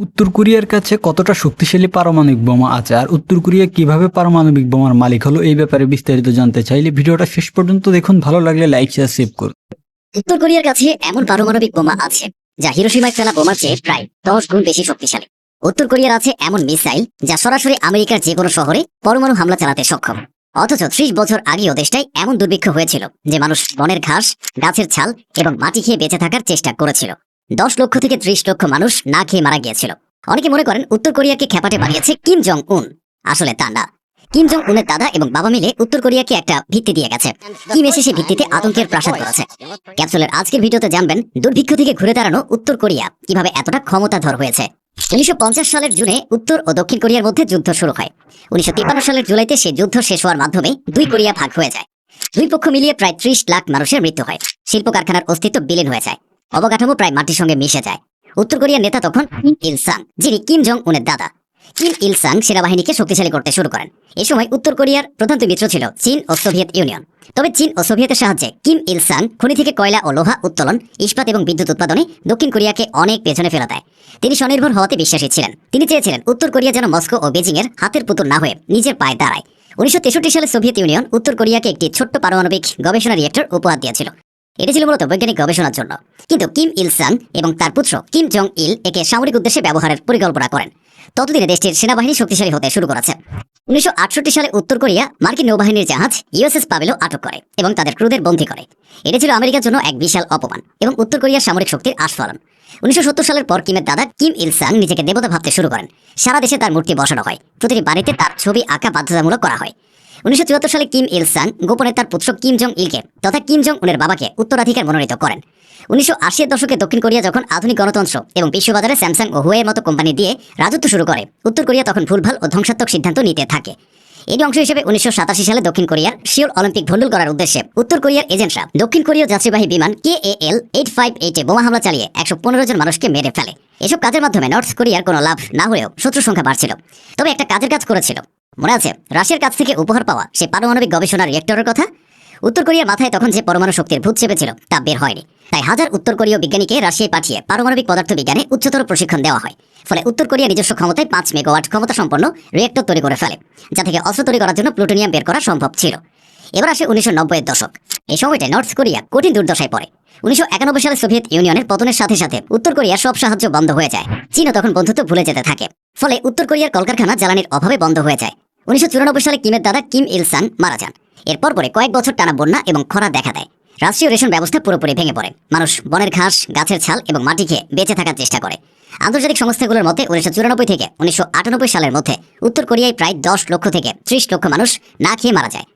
উত্তর কোরিয়ার কাছে কতটা শক্তিশালী পারমাণবিক বোমা আছে আর উত্তর কোরিয়া কিভাবে পারমাণবিক বোমার মালিক হলো এই ব্যাপারে বিস্তারিত জানতে চাইলে ভিডিওটা শেষ পর্যন্ত দেখুন। ভালো লাগলে লাইক শেয়ার সেভ করুন। উত্তর কোরিয়ার কাছে এমন পারমাণবিক বোমা আছে যা হিরোশিমায় ফেলা বোমার চেয়ে প্রায় 10 গুণ বেশি শক্তিশালী। উত্তর কোরিয়ার আছে এমন মিসাইল যা সরাসরি আমেরিকার যে কোনো শহরে পরমাণু হামলা চালাতে সক্ষম। অথচ 30 বছর আগেও দেশটায় এমন দুর্ভিক্ষ হয়েছিল যে মানুষ বনের ঘাস, গাছের ছাল এবং মাটি খেয়ে বেঁচে থাকার চেষ্টা করেছিল। 10 লক্ষ থেকে 30 লক্ষ মানুষ না খেয়ে মারা গিয়েছিল। অনেকে মনে করেন উত্তর কোরিয়াকে খেপাটে বানিয়েছে কিম জং উন। আসলে তা না। কিম জং উনের দাদা এবং বাবা মিলে উত্তর কোরিয়াকে একটা ভিত্তি দিয়ে গেছে। কিম এসে সে ভিত্তিতে আতঙ্কের প্রাসাদ করেছে। ক্যাপসুলের আজকের ভিডিওতে জানবেন দুর্ভিক্ষ থেকে ঘুরে দাঁড়ানো উত্তর কোরিয়া কিভাবে এতটা ক্ষমতাধর হয়েছে। 1950 সালের জুনে উত্তর ও দক্ষিণ কোরিয়ার মধ্যে যুদ্ধ শুরু হয়। 1953 সালের জুলাইতে সেই যুদ্ধ শেষ হওয়ার মাধ্যমে দুই কোরিয়া ভাগ হয়ে যায়। দুই পক্ষ মিলিয়ে প্রায় 30 লাখ মানুষের মৃত্যু হয়। শিল্প কারখানার অস্তিত্ব বিলীন হয়ে যায়। অবকাঠামো প্রায় মাটির সঙ্গে মিশে যায়। উত্তর কোরিয়ার নেতা তখন কিম ইল সাং, যিনি কিম জং উনের দাদা। কিম ইল সাং সেনাবাহিনীকে শক্তিশালী করতে শুরু করেন। এ সময় উত্তর কোরিয়ার প্রধান দুই মিত্র ছিল চীন ও সোভিয়েত ইউনিয়ন। তবে চীন ও সোভিয়েতের সাহায্যে কিম ইল সাং খনি থেকে কয়লা ও লোহা উত্তোলন, ইস্পাত এবং বিদ্যুৎ উৎপাদনে দক্ষিণ কোরিয়াকে অনেক পেছনে ফেলে দেয়। তিনি স্বনির্ভর হওয়াতে বিশ্বাসী ছিলেন। তিনি চেয়েছিলেন উত্তর কোরিয়া যেন মস্কো ও বেজিং এর হাতের পুতুল না হয়ে নিজের পায়ে দাঁড়ায়। 1963 সালে সোভিয়েত ইউনিয়ন উত্তর কোরিয়াকে একটি ছোট্ট পারমাণবিক গবেষণা রিয়েক্টর উপহার দিয়েছিল। এটি ছিল মূলত বৈজ্ঞানিক গবেষণার জন্য, কিন্তু কিম ইল সাং এবং তার পুত্র কিম জং ইল একে সামরিক উদ্দেশ্যে ব্যবহারের পরিকল্পনা করেন। ততদিনে দেশটির সেনাবাহিনী শক্তিশালী হতে শুরু করেছে। 1968 সালে উত্তর কোরিয়া মার্কিন নৌবাহিনীর জাহাজ ইউএসএস পাবেলো আটক করে এবং তাদের ক্রুদের বন্দী করে। এটি ছিল আমেরিকার জন্য এক বিশাল অপমান এবং উত্তর কোরিয়ার সামরিক শক্তির আস্ফালন। 1970 সালের পর কিমের দাদা কিম ইল সাং নিজেকে দেবতা ভাবতে শুরু করেন। সারা দেশে তার মূর্তি বসানো হয়। প্রতিটি বাড়িতে তার ছবি আঁকা বাধ্যতামূলক করা হয়। 1974 সালে কিম ইল সাং গোপনে তার পুত্র কিম জং ইলকে তথা কিম জং উনের বাবাকে উত্তরাধিকার মনোনীত করেন। 1980 এর দশকে দক্ষিণ কোরিয়া যখন আধুনিক গণতন্ত্র এবং বিশ্ববাজারে স্যামসাং ও হুয়ের মতো কোম্পানি দিয়ে রাজত্ব শুরু করে, উত্তর কোরিয়া তখন ভুলভাল ও ধ্বংসাত্মক সিদ্ধান্ত নিতে থাকে। এর অংশ হিসেবে 1987 সালে দক্ষিণ কোরিয়ার সিওল অলিম্পিক ভণ্ডুল করার উদ্দেশ্যে উত্তর কোরিয়ার এজেন্টরা দক্ষিণ কোরীয় যাত্রীবাহী বিমান KAL 858 বোমা হামলা চালিয়ে 115 জন মানুষকে মেরে ফেলে। এসব কাজের মাধ্যমে নর্থ কোরিয়ার কোনো লাভ না হলেও শত্রুর সংখ্যা বাড়ছিল। তবে একটা কাজের কাজ করেছিল। মনে আছে রাশিয়ার কাছ থেকে উপহার পাওয়া সেই পারমাণবিক গবেষণা রিয়েক্টরের কথা? উত্তর কোরিয়ার মাথায় তখন যে পরমাণু শক্তির ভূত চেপেছিল তা বের হয়নি। তাই হাজার উত্তর কোরীয় বিজ্ঞানীকে রাশিয়ায় পাঠিয়ে পারমাণবিক পদার্থ বিজ্ঞানে উচ্চতর প্রশিক্ষণ দেওয়া হয়। ফলে উত্তর কোরিয়া নিজস্ব ক্ষমতায় 5 মেগাওয়াট ক্ষমতা সম্পন্ন রিয়েক্টর তৈরি করে ফেলে, যা থেকে অস্ত্র তৈরি করার জন্য প্লুটোনিয়াম বের করা সম্ভব ছিল। এবার আসে 1990-এর দশক। এই সময়টায় নর্থ কোরিয়া কঠিন দুর্দশায় পড়ে। 1991 সালে সোভিয়েত ইউনিয়নের পতনের সাথে সাথে উত্তর কোরিয়ার সব সাহায্য বন্ধ হয়ে যায়। চীনও তখন বন্ধুত্ব ভুলে যেতে থাকে। ফলে উত্তর কোরিয়ার কলকারখানা জ্বালানির অভাবে বন্ধ হয়ে যায়। 1994 সালে কিমের দাদা কিম ইল সাং মারা যান। এরপর পরে কয়েক বছর টানা বন্যা এবং খরা দেখা দেয়। রাষ্ট্রীয় রেশন ব্যবস্থা পুরোপুরি ভেঙে পড়ে। মানুষ বনের ঘাস, গাছের ছাল এবং মাটি খেয়ে বেঁচে থাকার চেষ্টা করে। আন্তর্জাতিক সংস্থাগুলোর মতে 1994 থেকে 1998 সালের মধ্যে উত্তর কোরিয়ায় প্রায় 10 লক্ষ থেকে 30 লক্ষ মানুষ না খেয়ে মারা যায়।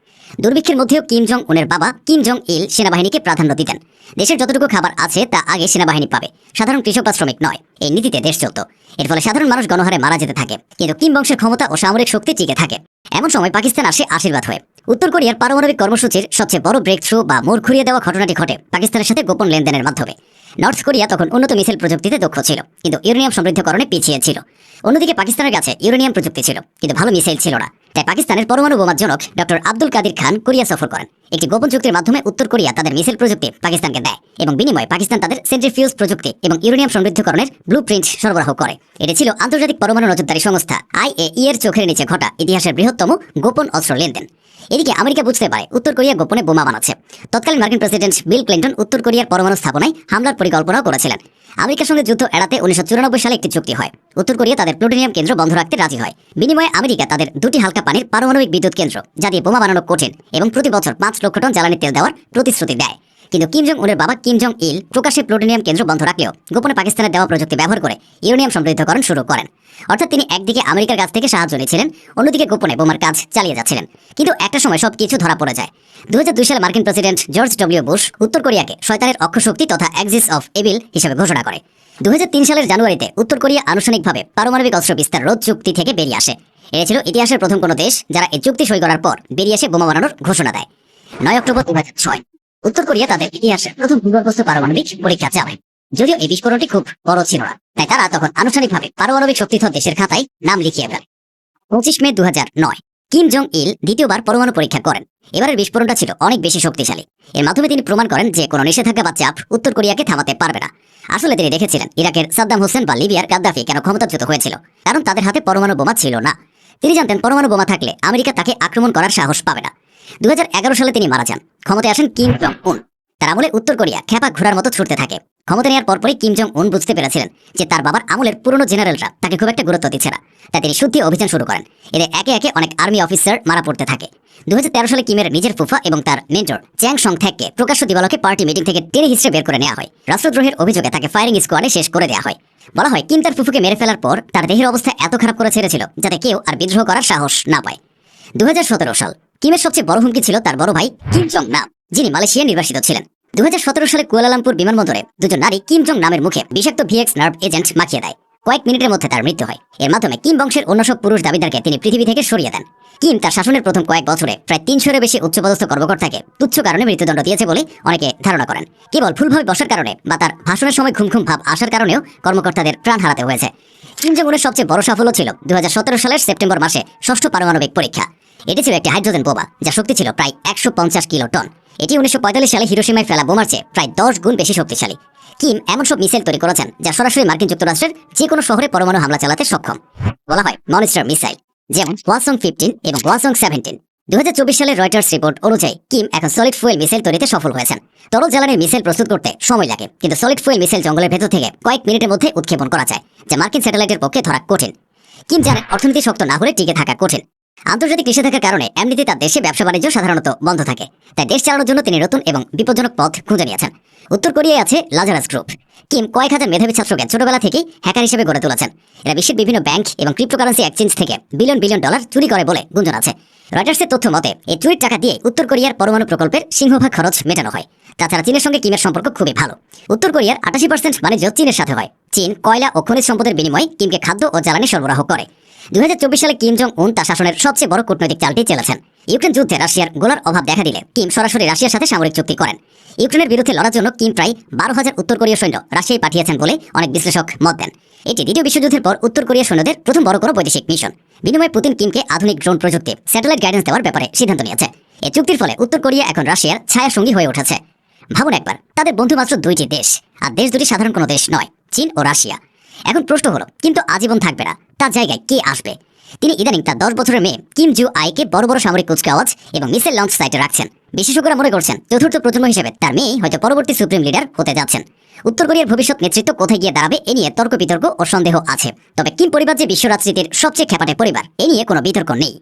দুর্ভিক্ষের মধ্যেও কিম জং উনের বাবা কিম জং ইল সেনাবাহিনীকে প্রাধান্য দিতেন। দেশের যতটুকু খাবার আছে তা আগে সেনাবাহিনী পাবে, সাধারণ কৃষক বা শ্রমিক নয়। এই নীতিতে দেশ চলত। এর ফলে সাধারণ মানুষ গণহারে মারা যেতে থাকে, কিন্তু কিম বংশের ক্ষমতা ও সামরিক শক্তি টিকে থাকে। এমন সময় পাকিস্তান আসে আশীর্বাদ হয়ে। উত্তর কোরিয়ার পারমাণবিক কর্মসূচির সবচেয়ে বড় ব্রেক থ্রু বা মোড় ঘুরিয়ে দেওয়া ঘটনাটি ঘটে পাকিস্তানের সাথে গোপন লেনদেনের মাধ্যমে। নর্থ কোরিয়া তখন উন্নত মিসাইল প্রযুক্তিতে দক্ষ ছিল, কিন্তু ইউরেনিয়াম সমৃদ্ধকরণে পিছিয়ে ছিল। অন্যদিকে পাকিস্তানের কাছে ইউরেনিয়াম প্রযুক্তি ছিল, কিন্তু ভালো মিসাইল ছিল না। তাই পাকিস্তানের পরমাণু বোমার জনক ডক্টর আব্দুল কাদির খান কোরিয়া সফর করেন। একটি গোপন চুক্তির মাধ্যমে উত্তর কোরিয়া তাদের মিসাইল প্রযুক্তি পাকিস্তানকে দেয় এবং বিনিময়ে পাকিস্তান তাদের সেন্ট্রিফিউজ প্রযুক্তি এবং ইউরেনিয়াম সমৃদ্ধকরণের ব্লুপ্রিন্ট সরবরাহ করে। এটি ছিল আন্তর্জাতিক পরমাণু নজরদারি সংস্থা IAEA এর চোখের নিচে ঘটা ইতিহাসের বৃহত্তম গোপন অস্ত্র লেনদেন। এদিকে আমেরিকা বুঝতে পারে উত্তর কোরিয়া গোপনে বোমা বানাচ্ছে। তৎকালীন মার্কিন প্রেসিডেন্ট বিল ক্লিন্টন উত্তর কোরিয়ার পরমাণু স্থাপনায় হামলার পরিকল্পনাও করেছিলেন। আমেরিকার সঙ্গে যুদ্ধ এড়াতে 1994 সালে একটি চুক্তি হয়। উত্তর কোরিয়া তাদের প্লুটোনিয়াম কেন্দ্র বন্ধ রাখতে রাজি হয়। বিনিময়ে আমেরিকা তাদের 2টি হালকা পানির পারমাণবিক বিদ্যুৎ কেন্দ্র, যা দিয়ে বোমা বানানো কঠিন, এবং প্রতি বছর 5 লক্ষ টন জ্বালানি তেল দেওয়ার প্রতিশ্রুতি দেয়। কিন্তু কিম জং উনের বাবা কিম জং ইল প্রকাশ্যে প্লুটোনিয়াম কেন্দ্র বন্ধ রাখলেও গোপনে পাকিস্তানের দেওয়া প্রযুক্তি ব্যবহার করে ইউরেনিয়াম সমৃদ্ধকরণ শুরু করেন। অর্থাৎ তিনি একদিকে আমেরিকার কাছ থেকে সাহায্য নিয়েছিলেন, অন্যদিকে গোপনে বোমার কাজ চালিয়ে যাচ্ছিলেন। কিন্তু একটা সময় সবকিছু ধরা পড়ে যায়। 2002 সালে মার্কিন প্রেসিডেন্ট জর্জ ডব্লিউ বুশ উত্তর কোরিয়াকে শয়তানের অক্ষশক্তি তথা অ্যাক্সিস অফ এভিল হিসেবে ঘোষণা করে। 2003 সালের জানুয়ারিতে উত্তর কোরিয়া আনুষ্ঠানিকভাবে পারমাণবিক অস্ত্র বিস্তার রোধ চুক্তি থেকে বেরিয়ে আসে। এটি ছিল ইতিহাসের প্রথম কোনো দেশ যারা এই চুক্তি সই করার পর বেরিয়ে এসে বোমা বানানোর ঘোষণা দেয়। 9 অক্টোবর 2006 উত্তর কোরিয়া তাদের ইতিহাসের প্রথম ভূগর্ভস্থ পারমাণবিক পরীক্ষা চালায়। যদিও এই বিস্ফোরণটি খুব বড় ছিল না, তাই তারা তখন আনুষ্ঠানিকভাবে পারমাণবিক শক্তিধর দেশের খাতায় নাম লিখিয়ে ফেলে। 25 মে 2009 কিম জং ইল দ্বিতীয়বার পরমাণু পরীক্ষা করেন। এবারের বিস্ফোরণটা ছিল অনেক বেশি শক্তিশালী। এর মাধ্যমে তিনি প্রমাণ করেন যে কোনো নিষেধাজ্ঞা বা চাপ উত্তর কোরিয়াকে থামাতে পারবে না। আসলে তিনি দেখেছিলেন ইরাকের সাদ্দাম হোসেন বা লিবিয়ার গাদ্দাফি কেন ক্ষমতাচ্যুত হয়েছিল, কারণ তাদের হাতে পরমাণু বোমা ছিল না। তিনি জানতেন পরমাণু বোমা থাকলে আমেরিকা তাকে আক্রমণ করার সাহস পাবে না। 2011 সালে তিনি মারা যান। ক্ষমতায় আসেন কিম জং উন। তার আমলে উত্তর কোরিয়া খেপা ঘোড়ার মতো ছুটতে থাকে। ক্ষমতা নেওয়ার পরপরই কিম জং উন বুঝতে পেরেছিলেন যে তার বাবার আমলের পুরনো জেনারেলরা তাকে খুব একটা গুরুত্ব দিচ্ছে না। তাই তিনি শুদ্ধি অভিযান শুরু করেন। এতে একে একে অনেক আর্মি অফিসার মারা পড়তে থাকে। 2013 সালে কিমের নিজের ফুফা এবং তার মেন্টর চ্যাং সং থ্যাককে প্রকাশ্য দিবালোকে পার্টি মিটিং থেকে টেনে হিসেবে বের করে নেওয়া হয়। রাষ্ট্রদ্রোহের অভিযোগে তাকে ফায়ারিং স্কোয়াডে শেষ করে দেওয়া হয়। বলা হয় কিম তার ফুফুকে মেরে ফেলার পর তার দেহের অবস্থা এত খারাপ করে ছেড়েছিল যাতে কেউ আর বিদ্রোহ করার সাহস না পায়। 2017 সাল কিমের সবচেয়ে বড় হুমকি ছিল তার বড় ভাই কিম জং নাম, যিনি মালয়েশিয়ায় নির্বাসিত ছিলেন। 2017 সালে কুয়ালালামপুর বিমানবন্দরে দুজন নারী কিম জং নামের মুখে বিষাক্ত ভিএক্স নার্ভ এজেন্ট মাখিয়ে দেয়। কয়েক মিনিটের মধ্যে তার মৃত্যু হয়। এর মাধ্যমে কিম বংশের অন্য সব পুরুষ দাবিদারকে তিনি পৃথিবী থেকে সরিয়ে দেন। কিম তার শাসনের প্রথম কয়েক বছরে প্রায় 300-এর বেশি উচ্চপদস্থ কর্মকর্তাকে তুচ্ছ কারণে মৃত্যুদণ্ড দিয়েছে বলে অনেকে ধারণা করেন। কেবল ভুলভাবে বসার কারণে বা তার ভাষণের সময় ঘুম ভাব আসার কারণেও কর্মকর্তাদের প্রাণ হারাতে হয়েছে। কিম জং উনের সবচেয়ে বড় সাফল্য ছিল 2017 সালের সেপ্টেম্বর মাসে ষষ্ঠ পারমাণবিক পরীক্ষা। এটি ছিল একটি হাইড্রোজেন বোমা যার শক্তি ছিল প্রায় 150 কিলোটন। এটি 1945 সালে হিরোশিমায় ফেলা বোমার চেয়ে প্রায় 10 গুণ বেশি শক্তিশালী। কিম এমন সব মিসাইল তৈরি করেছেন যা সরাসরি মার্কিন যুক্তরাষ্ট্রের যে কোনো শহরে পরমাণু হামলা চালাতে সক্ষম। বলা হয় মনস্টার মিসাইল, যেমন ওয়াসং 15 এবং ওয়াসং 17। 2024 সালের রয়টার্স রিপোর্ট অনুযায়ী কিম এখন সলিড ফুয়েল মিসাইল তৈরিতে সফল হয়েছেন। তরল জ্বালানির মিসাইল প্রস্তুত করতে সময় লাগে, কিন্তু সলিড ফুয়েল মিসাইল জঙ্গলের ভেতর থেকে কয়েক মিনিটের মধ্যে উৎক্ষেপণ করা যায়, যা মার্কিন স্যাটেলাইটের পক্ষে ধরা কঠিন। কিম জানেন অর্থনীতি শক্ত না হলে টিকে থাকা কঠিন। আন্তর্জাতিক নিষেধাজ্ঞার কারণে এমনিতে তার দেশে ব্যবসা বাণিজ্য সাধারণত বন্ধ থাকে। তাই দেশ চালানোর জন্য তিনি নতুন এবং বিপজ্জনক পথ খুঁজে নিয়েছেন। উত্তর কোরিয়ায় আছে লাজারাস গ্রুপ। কিম কয়েক হাজার মেধাবী ছাত্রকে ছোটবেলা থেকেই হ্যাকার হিসেবে গড়ে তুলেছেন। এরা বিশ্বের বিভিন্ন ব্যাংক এবং ক্রিপ্টোকারেন্সি এক্সচেঞ্জ থেকে বিলিয়ন বিলিয়ন ডলার চুরি করে বলে গুঞ্জন আছে। রয়টার্সের তথ্য মতে এই চুরির টাকা দিয়ে উত্তর কোরিয়ার পরমাণু প্রকল্পের সিংহভাগ খরচ মেটানো হয়। তাছাড়া চীনের সঙ্গে কিমের সম্পর্ক খুবই ভালো। উত্তর কোরিয়ার 88% বাণিজ্য চীনের সাথে হয়। চীন কয়লা ও খনিজ সম্পদের বিনিময়ে কিমকে খাদ্য ও জ্বালানি সরবরাহ করে। 2024 সালে কিম জং উন তার শাসনের সবচেয়ে বড় কূটনৈতিক চালটি চেলেছেন। ইউক্রেন যুদ্ধে রাশিয়ার গোলার অভাব দেখা দিলে কিম সরাসরি রাশিয়ার সাথে সামরিক চুক্তি করেন। ইউক্রেনের বিরুদ্ধে লড়ার জন্য কিম প্রায় 12,000 উত্তর কোরীয় সৈন্য রাশিয়ায় পাঠিয়েছেন বলে অনেক বিশ্লেষক মত দেন। এটি দ্বিতীয় বিশ্বযুদ্ধের পর উত্তর কোরিয়া সৈন্যদের প্রথম বড় কোনো বৈদেশিক মিশন। বিনিময়ে পুতিন কিমকে আধুনিক ড্রোন প্রযুক্তি, স্যাটেলাইট গাইডেন্স দেওয়ার ব্যাপারে সিদ্ধান্ত নিয়েছে। এই চুক্তির ফলে উত্তর কোরিয়া এখন রাশিয়ার ছায়া সঙ্গী হয়ে উঠেছে। ভাবুন একবার, তাদের বন্ধু মাত্র 2টি দেশ, আর দেশ দুটি সাধারণ কোনো দেশ নয়, চীন ও রাশিয়া। এখন প্রশ্ন হলো, কিন্তু আজীবন থাকবে না, তার জায়গায় কে আসবে? তিনি ইদানিং তার 10 বছরের মেয়ে কিম জু আইকে বড় বড় সামরিক কুচকাওয়াজ এবং মিসাইল লঞ্চ সাইটে রাখছেন। বিশেষজ্ঞরা মনে করছেন চতুর্থ প্রজন্ম হিসেবে তার মেয়েই হয়তো পরবর্তী সুপ্রিম লিডার হতে যাচ্ছেন। উত্তর কোরিয়ার ভবিষ্যৎ নেতৃত্ব কোথায় গিয়ে দাঁড়াবে এ নিয়ে তর্ক বিতর্ক ও সন্দেহ আছে। তবে কিম পরিবার যে বিশ্ব রাজনীতির সবচেয়ে খ্যাপাটে পরিবার, এ নিয়ে কোনো বিতর্ক নেই।